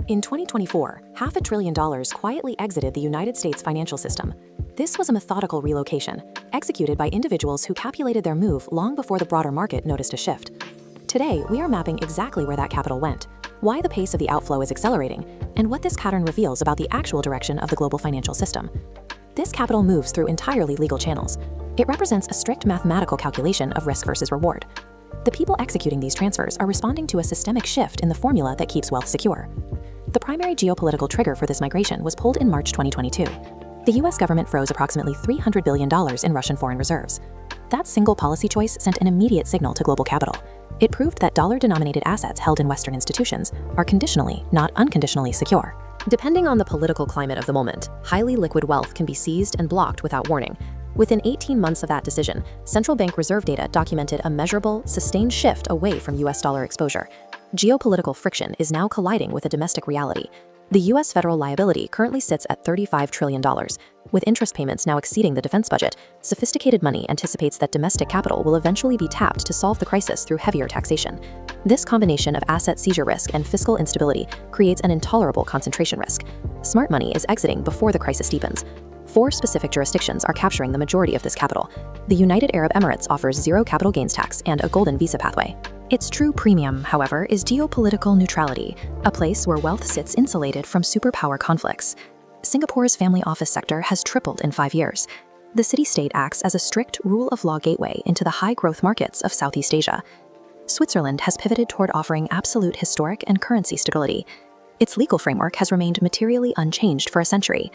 In 2024, $500 billion quietly exited the United States financial system. This was a methodical relocation, executed by individuals who calculated their move long before the broader market noticed a shift. Today, we are mapping exactly where that capital went, why the pace of the outflow is accelerating, and what this pattern reveals about the actual direction of the global financial system. This capital moves through entirely legal channels. It represents a strict mathematical calculation of risk versus reward. The people executing these transfers are responding to a systemic shift in the formula that keeps wealth secure. The primary geopolitical trigger for this migration was pulled in March 2022. The US government froze approximately $300 billion in Russian foreign reserves. That single policy choice sent an immediate signal to global capital. It proved that dollar-denominated assets held in Western institutions are conditionally, not unconditionally, secure. Depending on the political climate of the moment, highly liquid wealth can be seized and blocked without warning. Within 18 months of that decision, central bank reserve data documented a measurable, sustained shift away from US dollar exposure. Geopolitical friction is now colliding with a domestic reality. The US federal liability currently sits at $35 trillion. With interest payments now exceeding the defense budget, sophisticated money anticipates that domestic capital will eventually be tapped to solve the crisis through heavier taxation. This combination of asset seizure risk and fiscal instability creates an intolerable concentration risk. Smart money is exiting before the crisis deepens. 4 specific jurisdictions are capturing the majority of this capital. The United Arab Emirates offers zero capital gains tax and a golden visa pathway. Its true premium, however, is geopolitical neutrality, a place where wealth sits insulated from superpower conflicts. Singapore's family office sector has tripled in 5 years. The city-state acts as a strict rule-of-law gateway into the high-growth markets of Southeast Asia. Switzerland has pivoted toward offering absolute historic and currency stability. Its legal framework has remained materially unchanged for a century.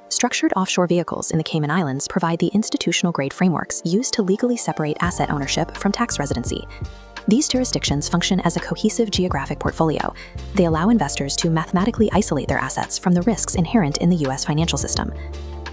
Structured offshore vehicles in the Cayman Islands provide the institutional-grade frameworks used to legally separate asset ownership from tax residency. These jurisdictions function as a cohesive geographic portfolio. They allow investors to mathematically isolate their assets from the risks inherent in the US financial system.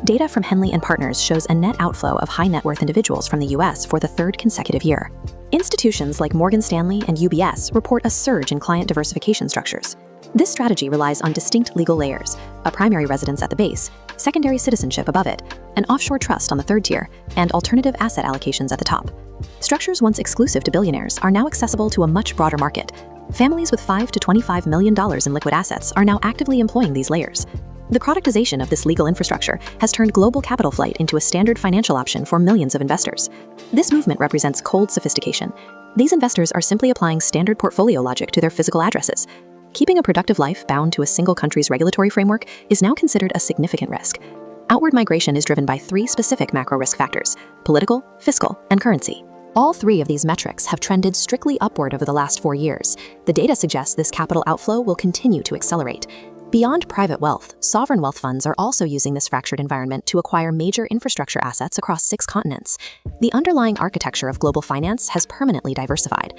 Data from Henley & Partners shows a net outflow of high-net-worth individuals from the US for the 3rd consecutive year. Institutions like Morgan Stanley and UBS report a surge in client diversification structures. This strategy relies on distinct legal layers: a primary residence at the base, secondary citizenship above it, an offshore trust on the 3rd tier, and alternative asset allocations at the top. Structures once exclusive to billionaires are now accessible to a much broader market. Families with $5 to $25 million in liquid assets are now actively employing these layers. The productization of this legal infrastructure has turned global capital flight into a standard financial option for millions of investors. This movement represents cold sophistication. These investors are simply applying standard portfolio logic to their physical addresses. Keeping a productive life bound to a single country's regulatory framework is now considered a significant risk. Outward migration is driven by 3 specific macro risk factors: political, fiscal, and currency. All 3 of these metrics have trended strictly upward over the last 4 years. The data suggests this capital outflow will continue to accelerate. Beyond private wealth, sovereign wealth funds are also using this fractured environment to acquire major infrastructure assets across 6 continents. The underlying architecture of global finance has permanently diversified.